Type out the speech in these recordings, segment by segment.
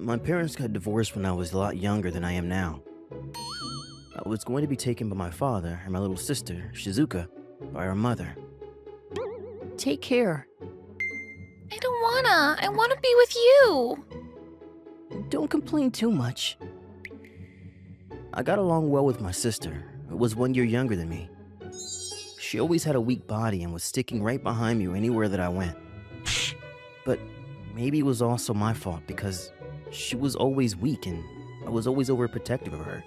My parents got divorced when I was a lot younger than I am now. I was going to be taken by my father and my little sister, Shizuka, by her mother. Take care. I don't wanna. I wanna be with you. Don't complain too much. I got along well with my sister, who was 1 year younger than me. She always had a weak body and was sticking right behind me anywhere that I went. But maybe it was also my fault because she was always weak and I was always overprotective of her.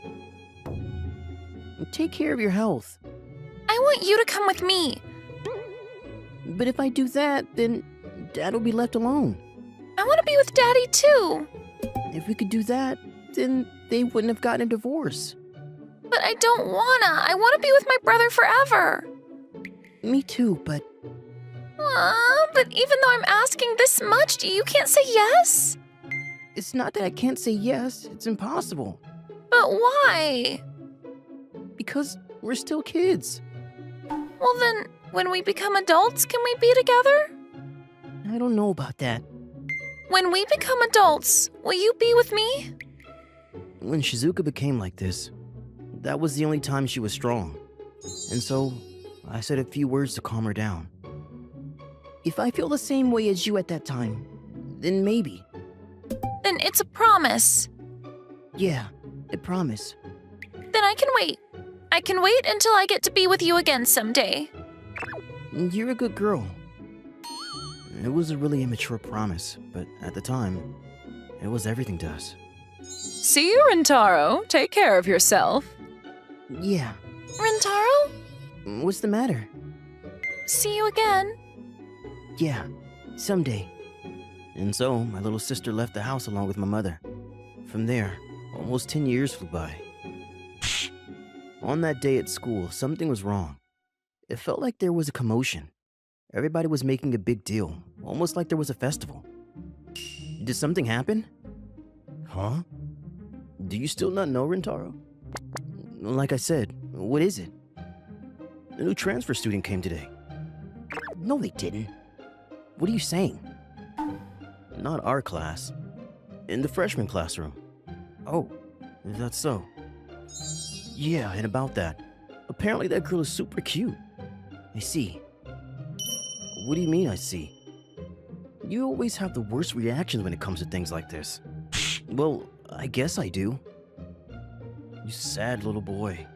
Take care of your health. I want you to come with me. But if I do that, then Dad will be left alone. I want to be with Daddy too. If we could do that, then they wouldn't have gotten a divorce. But I don't wanna. I want to be with my brother forever. Me too, but... But even though I'm asking this much, you can't say yes? It's not that I can't say yes, it's impossible. But why? Because we're still kids. Well then, when we become adults, can we be together? I don't know about that. When we become adults, will you be with me? When Shizuka became like this, that was the only time she was strong. And so, I said a few words to calm her down. If I feel the same way as you at that time, then maybe. Then it's a promise. Yeah, I promise. Then I can wait. I can wait until I get to be with you again someday. You're a good girl. It was a really immature promise, but at the time, it was everything to us. See you, Rintaro. Take care of yourself. Yeah. Rintaro? What's the matter? See you again. Yeah, someday. And so, my little sister left the house along with my mother. From there, almost 10 years flew by. On that day at school, something was wrong. It felt like there was a commotion. Everybody was making a big deal, almost like there was a festival. Did something happen? Huh? Do you still not know, Rintaro? Like I said, what is it? A new transfer student came today. No, they didn't. What are you saying? Not our class. In the freshman classroom. Oh, is that so? Yeah, and about that. Apparently that girl is super cute. I see. What do you mean, I see? You always have the worst reactions when it comes to things like this. Well, I guess I do. You sad little boy.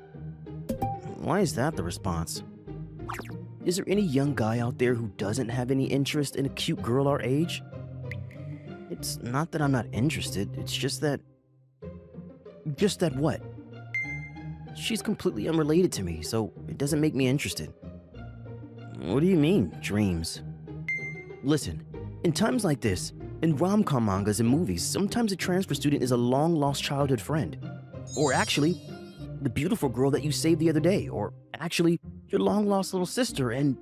Why is that the response? Is there any young guy out there who doesn't have any interest in a cute girl our age? It's not that I'm not interested, it's just that... Just that what? She's completely unrelated to me, so it doesn't make me interested. What do you mean, dreams? Listen, in times like this, in RomCom mangas and movies, sometimes a transfer student is a long-lost childhood friend. Or actually, the beautiful girl that you saved the other day, or actually, your long-lost little sister and...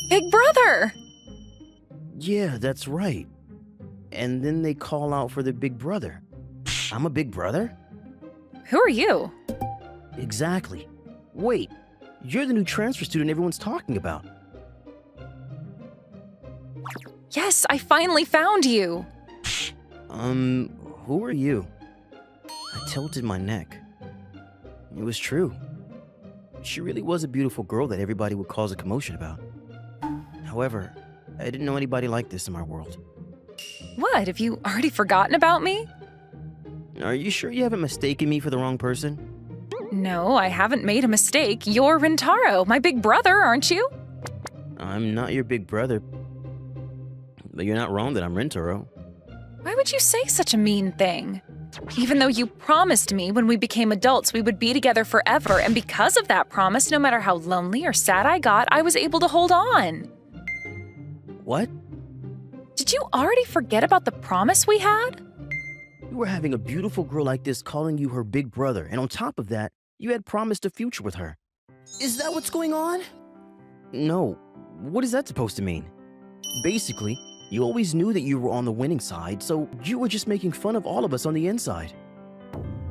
Big brother! Yeah, that's right. And then they call out for their big brother. I'm a big brother? Who are you? Exactly. Wait, you're the new transfer student everyone's talking about. Yes, I finally found you. Who are you? I tilted my neck. It was true. She really was a beautiful girl that everybody would cause a commotion about. However, I didn't know anybody like this in my world. What, have you already forgotten about me? Are you sure you haven't mistaken me for the wrong person? No, I haven't made a mistake. You're Rintaro, my big brother, aren't you? I'm not your big brother. But you're not wrong that I'm Rintaro. Why would you say such a mean thing? Even though you promised me when we became adults we would be together forever, and because of that promise, no matter how lonely or sad I got, I was able to hold on. What? Did you already forget about the promise we had? You were having a beautiful girl like this calling you her big brother, and on top of that, you had promised a future with her. Is that what's going on? No. What is that supposed to mean? Basically, you always knew that you were on the winning side, so you were just making fun of all of us on the inside.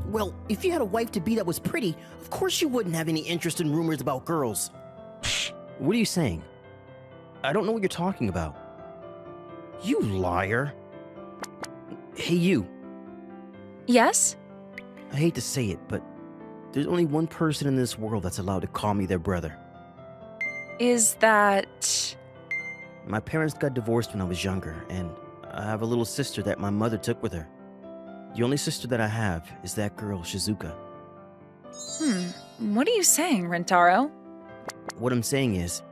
Well, if you had a wife-to-be that was pretty, of course you wouldn't have any interest in rumors about girls. What are you saying? I don't know what you're talking about. You liar. Hey you, Yes? I hate to say it, but there's only one person in this world that's allowed to call me their brother. Is that... My parents got divorced when I was younger, and I have a little sister that my mother took with her. The only sister that I have is that girl, Shizuka. What are you saying, Rentaro? What I'm saying is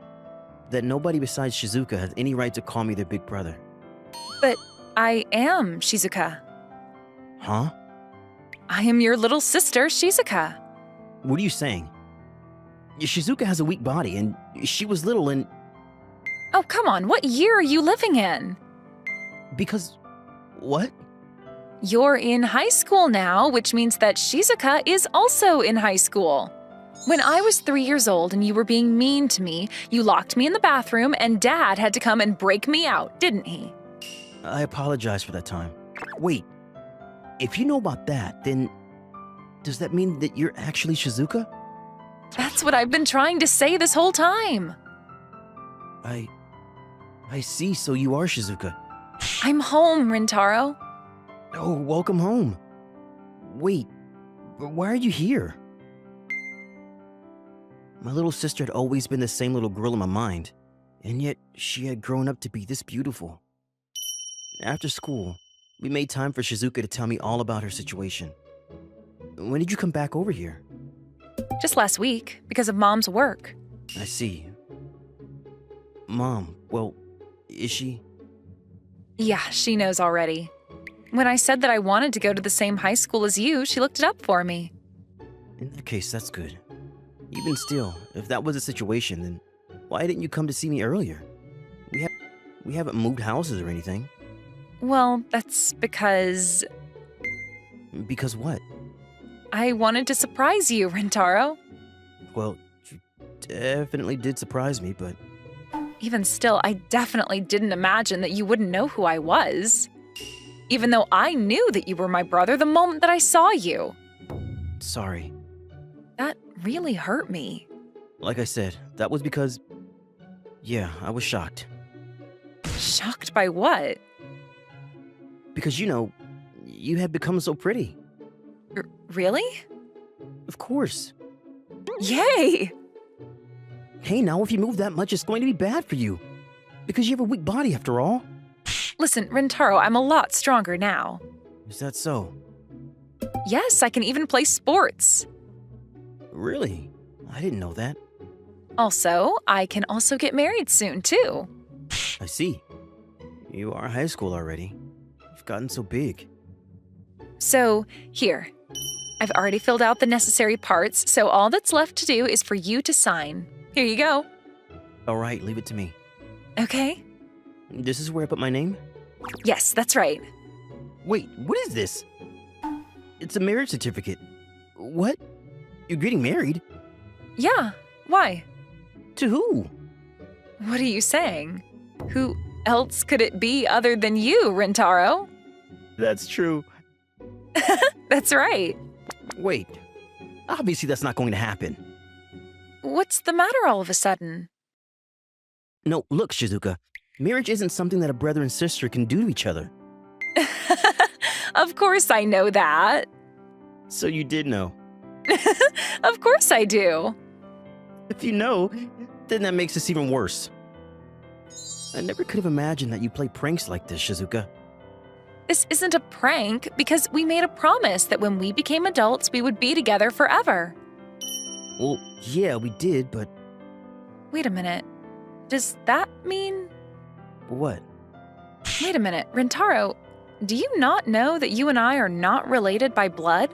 that nobody besides Shizuka has any right to call me their big brother. But I am Shizuka. Huh? I am your little sister, Shizuka. What are you saying? Shizuka has a weak body, and she was little, and Oh, come on, what year are you living in? because... What? You're in high school now, which means that Shizuka is also in high school. When I was 3 years old and you were being mean to me, you locked me in the bathroom and Dad had to come and break me out, didn't he? I apologize for that time. Wait, if you know about that, then does that mean that you're actually Shizuka? That's what I've been trying to say this whole time. I see, so you are Shizuka. I'm home, Rintaro. Oh, welcome home. Wait, why are you here? My little sister had always been the same little girl in my mind, and yet she had grown up to be this beautiful. After school, we made time for Shizuka to tell me all about her situation. When did you come back over here? Just last week, because of Mom's work. I see. Mom, well, is she? Yeah, she knows already. When I said that I wanted to go to the same high school as you, she looked it up for me. In that case, that's good. Even still, if that was the situation, then why didn't you come to see me earlier? We haven't moved houses or anything. Well, that's because Because what? I wanted to surprise you, Rintaro. Well, you definitely did surprise me, but Even still, I definitely didn't imagine that you wouldn't know who I was. Even though I knew that you were my brother the moment that I saw you. sorry. That really hurt me. Like I said, that was because... Yeah, I was shocked. Shocked by what? Because, you had become so pretty. Really? Of course. Yay! Hey, now if you move that much, it's going to be bad for you. Because you have a weak body, after all. Listen, Rintaro, I'm a lot stronger now. Is that so? Yes, I can even play sports. Really? I didn't know that. Also, I can also get married soon, too. I see. You are high school already. You've gotten so big. So, here. I've already filled out the necessary parts, so all that's left to do is for you to sign. Here you go. All right, leave it to me. Okay? This is where I put my name? Yes, that's right. Wait, what is this? It's a marriage certificate. What? You're getting married? Yeah, why? To who? What are you saying? Who else could it be other than you, Rintaro? That's true. That's right. Wait, obviously that's not going to happen. What's the matter all of a sudden? No, look, Shizuka. Marriage isn't something that a brother and sister can do to each other. Of course I know that. So you did know. Of course I do. If you know, then that makes this even worse. I never could have imagined that you play pranks like this, Shizuka. This isn't a prank because we made a promise that when we became adults, we would be together forever. Well, yeah, we did, but Wait a minute. Does that mean... what? Wait a minute, Rintaro, do you not know that you and I are not related by blood?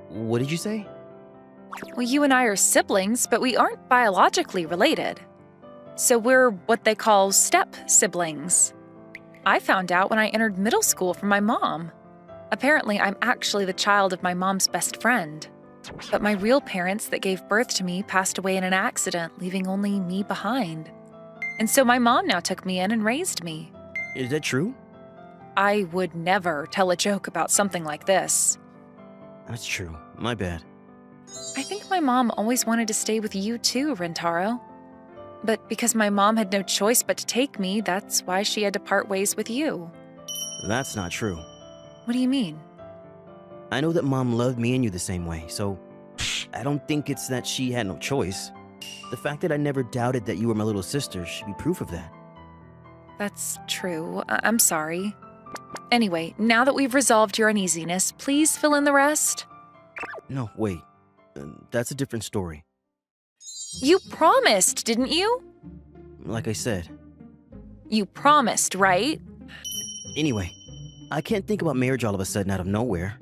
What did you say? Well, you and I are siblings, but we aren't biologically related. So we're what they call step-siblings. I found out when I entered middle school from my mom. Apparently, I'm actually the child of my mom's best friend. But my real parents that gave birth to me passed away in an accident, leaving only me behind. And so my mom now took me in and raised me. Is that true? I would never tell a joke about something like this. That's true. My bad. I think my mom always wanted to stay with you too, Rintaro. But because my mom had no choice but to take me, that's why she had to part ways with you. That's not true. What do you mean? I know that Mom loved me and you the same way, so I don't think it's that she had no choice. The fact that I never doubted that you were my little sister should be proof of that. That's true. I'm sorry. Anyway, now that we've resolved your uneasiness, please fill in the rest. No, wait. That's a different story. You promised, didn't you? Like I said. You promised, right? Anyway, I can't think about marriage all of a sudden out of nowhere.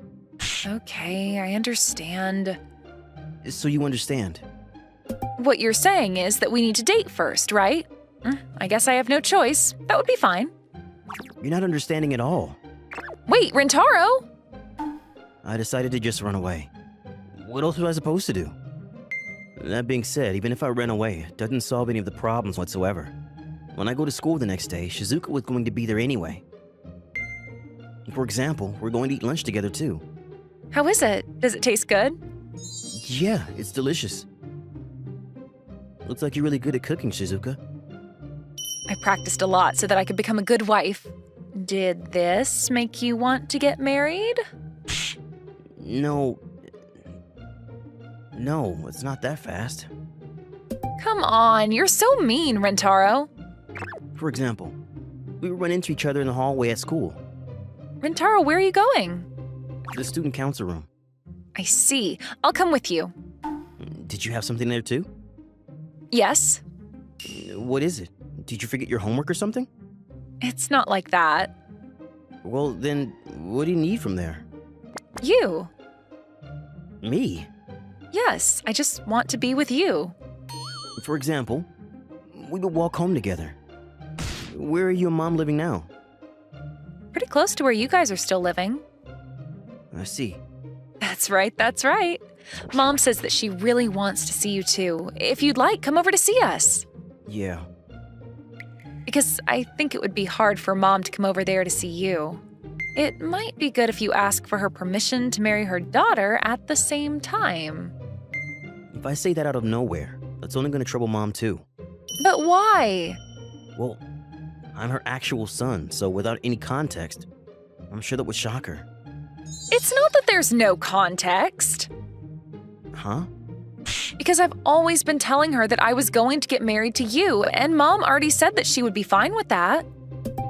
Okay, I understand. So you understand? What you're saying is that we need to date first, right? I guess I have no choice. That would be fine. You're not understanding at all. Wait, Rentaro! I decided to just run away. What else was I supposed to do? That being said, even if I ran away, it doesn't solve any of the problems whatsoever. When I go to school the next day, Shizuka was going to be there anyway. For example, we're going to eat lunch together too. How is it? Does it taste good? Yeah, it's delicious. Looks like you're really good at cooking, Shizuka. I practiced a lot so that I could become a good wife. Did this make you want to get married? No, it's not that fast. Come on, you're so mean, Rentaro. For example, we would run into each other in the hallway at school. Rentaro, where are you going? The student council room. I see. I'll come with you. Did you have something there too? Yes. What is it? Did you forget your homework or something? It's not like that. Well, then, what do you need from there? You. Me? Yes, I just want to be with you. For example, we would walk home together. Where are you and Mom living now? Pretty close to where you guys are still living. I see. That's right, that's right. Mom says that she really wants to see you too. If you'd like, come over to see us. Yeah. Because I think it would be hard for Mom to come over there to see you. It might be good if you ask for her permission to marry her daughter at the same time. If I say that out of nowhere, that's only going to trouble Mom too. But why? Well, I'm her actual son, so without any context, I'm sure that would shock her. It's not that there's no context. Huh? Because I've always been telling her that I was going to get married to you, and Mom already said that she would be fine with that.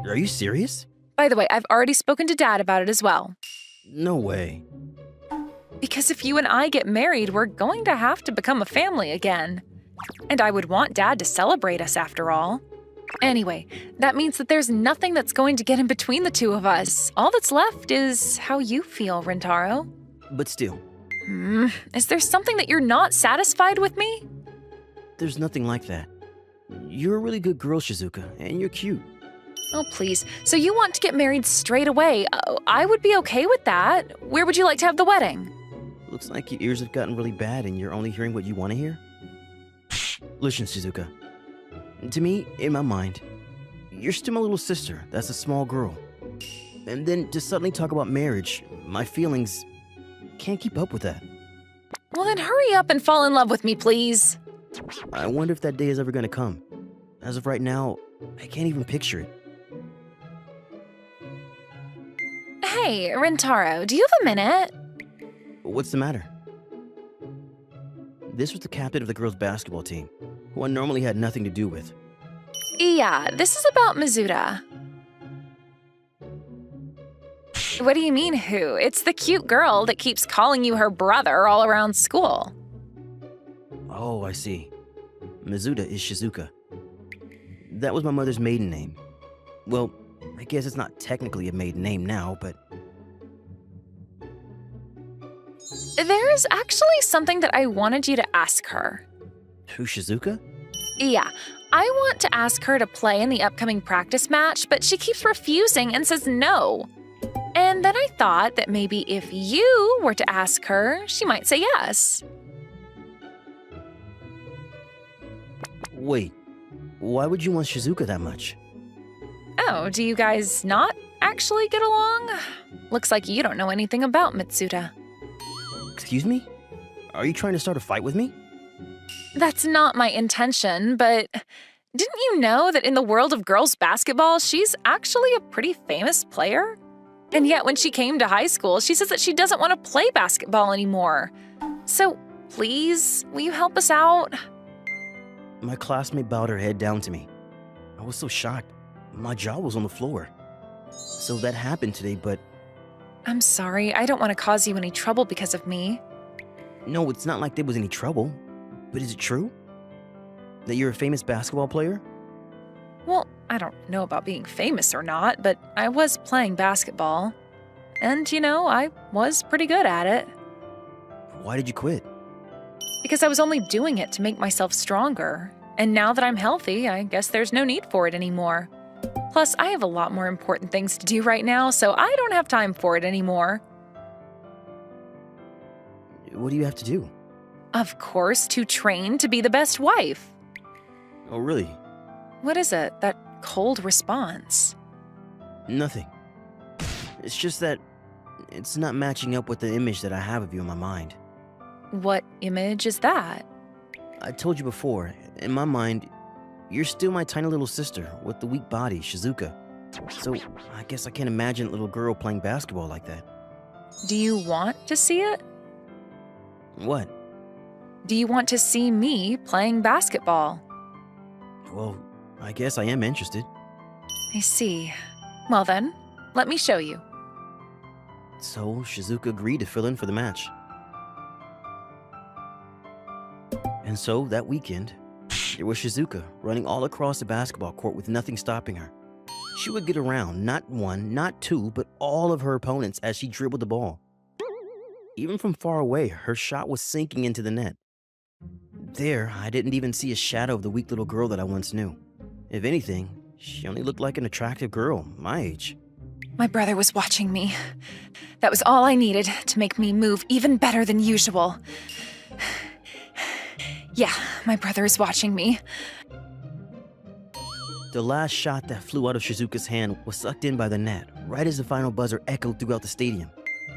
Are you serious? By the way, I've already spoken to Dad about it as well. No way. Because if you and I get married, we're going to have to become a family again. And I would want Dad to celebrate us after all. Anyway, that means that there's nothing that's going to get in between the two of us. All that's left is how you feel, Rentaro. But still. Is there something that you're not satisfied with me? There's nothing like that. You're a really good girl, Shizuka, and you're cute. Oh, please. So you want to get married straight away. I would be okay with that. Where would you like to have the wedding? Looks like your ears have gotten really bad and you're only hearing what you want to hear. Listen, Shizuka. To me, in my mind, you're still my little sister. That's a small girl. And then to suddenly talk about marriage, my feelings can't keep up with that. Well, then hurry up and fall in love with me, please. I wonder if that day is ever going to come. As of right now, I can't even picture it. Hey, Rentaro, do you have a minute? What's the matter? This was the captain of the girls' basketball team, who I normally had nothing to do with. Yeah, this is about Mizuta. What do you mean, who? It's the cute girl that keeps calling you her brother all around school. Oh, I see. Mizuta is Shizuka. That was my mother's maiden name. Well, I guess it's not technically a maiden name now, but... There's actually something that I wanted you to ask her. Who, Shizuka? Yeah, I want to ask her to play in the upcoming practice match, but she keeps refusing and says no. And then I thought that maybe if you were to ask her, she might say yes. Wait, why would you want Shizuka that much? Oh, do you guys not actually get along? Looks like you don't know anything about Mitsuda. Excuse me? Are you trying to start a fight with me? That's not my intention, but didn't you know that in the world of girls basketball, she's actually a pretty famous player? And yet when she came to high school, she says that she doesn't want to play basketball anymore. So please, will you help us out? My classmate bowed her head down to me. I was so shocked. My jaw was on the floor. So that happened today, but I'm sorry, I don't want to cause you any trouble because of me. no, it's not like there was any trouble. But is it true? That you're a famous basketball player? Well, I don't know about being famous or not, but I was playing basketball. And, I was pretty good at it. Why did you quit? Because I was only doing it to make myself stronger. And now that I'm healthy, I guess there's no need for it anymore. Plus, I have a lot more important things to do right now, so I don't have time for it anymore. What do you have to do? Of course, to train to be the best wife. Oh, really? What is it, that cold response? Nothing. It's just that it's not matching up with the image that I have of you in my mind. What image is that? I told you before, in my mind, you're still my tiny little sister with the weak body, Shizuka. So I guess I can't imagine a little girl playing basketball like that. Do you want to see it? What? Do you want to see me playing basketball? Well, I guess I am interested. I see. Well then, let me show you. So Shizuka agreed to fill in for the match. And so that weekend, there was Shizuka running all across the basketball court with nothing stopping her. She would get around not one, not two, but all of her opponents as she dribbled the ball. Even from far away, her shot was sinking into the net. There, I didn't even see a shadow of the weak little girl that I once knew. If anything, she only looked like an attractive girl, my age. My brother was watching me. That was all I needed to make me move even better than usual. Yeah, my brother is watching me. The last shot that flew out of Shizuka's hand was sucked in by the net, right as the final buzzer echoed throughout the stadium.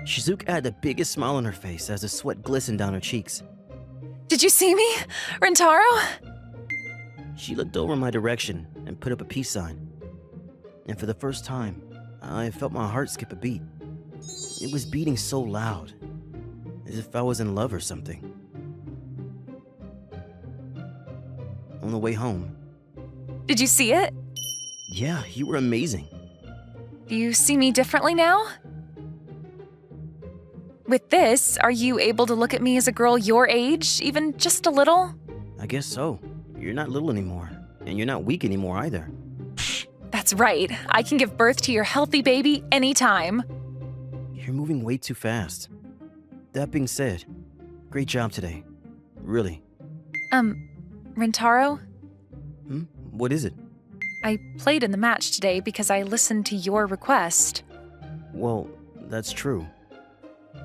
Shizuka had the biggest smile on her face as the sweat glistened down her cheeks. Did you see me, Rentaro? She looked over in my direction and put up a peace sign. And for the first time, I felt my heart skip a beat. It was beating so loud, as if I was in love or something. On the way home, Did you see it? yeah, you were amazing. Do you see me differently now? With this, are you able to look at me as a girl your age, even just a little? I guess so. You're not little anymore, and you're not weak anymore either. That's right. I can give birth to your healthy baby anytime. You're moving way too fast. That being said, great job today. Really. Rentaro, What is it? I played in the match today because I listened to your request. Well, that's true.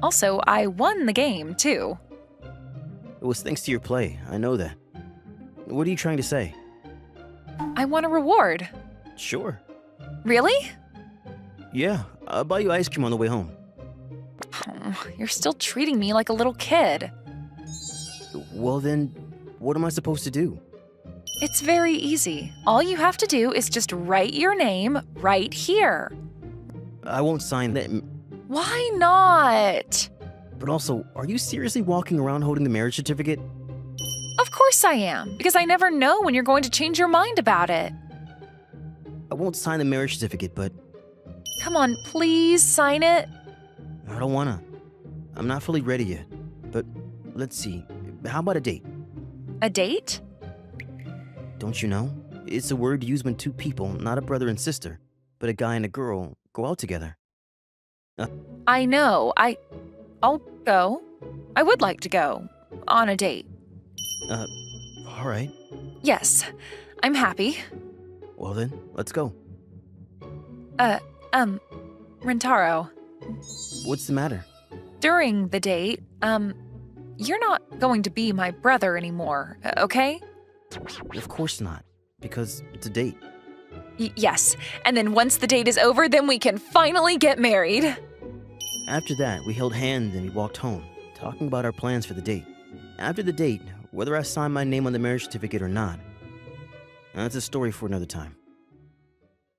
Also, I won the game, too. It was thanks to your play, I know that. What are you trying to say? I won a reward. Sure. Really? Yeah, I'll buy you ice cream on the way home. Oh, you're still treating me like a little kid. Well then, what am I supposed to do? It's very easy. All you have to do is just write your name right here. I won't sign that. Why not? But also, are you seriously walking around holding the marriage certificate? Of course I am, because I never know when you're going to change your mind about it. I won't sign the marriage certificate, but Come on, please sign it. I don't wanna. I'm not fully ready yet. But let's see. How about a date? A date? Don't you know? It's a word used when two people, not a brother and sister, but a guy and a girl, go out together. I know. I'll go. I would like to go. On a date. All right. Yes. I'm happy. Well then, let's go. Rentaro, What's the matter? during the date, you're not going to be my brother anymore, okay? Of course not, because it's a date. Yes. And then once the date is over, then we can finally get married. After that, we held hands and we walked home, talking about our plans for the date. After the date, whether I signed my name on the marriage certificate or not, that's a story for another time.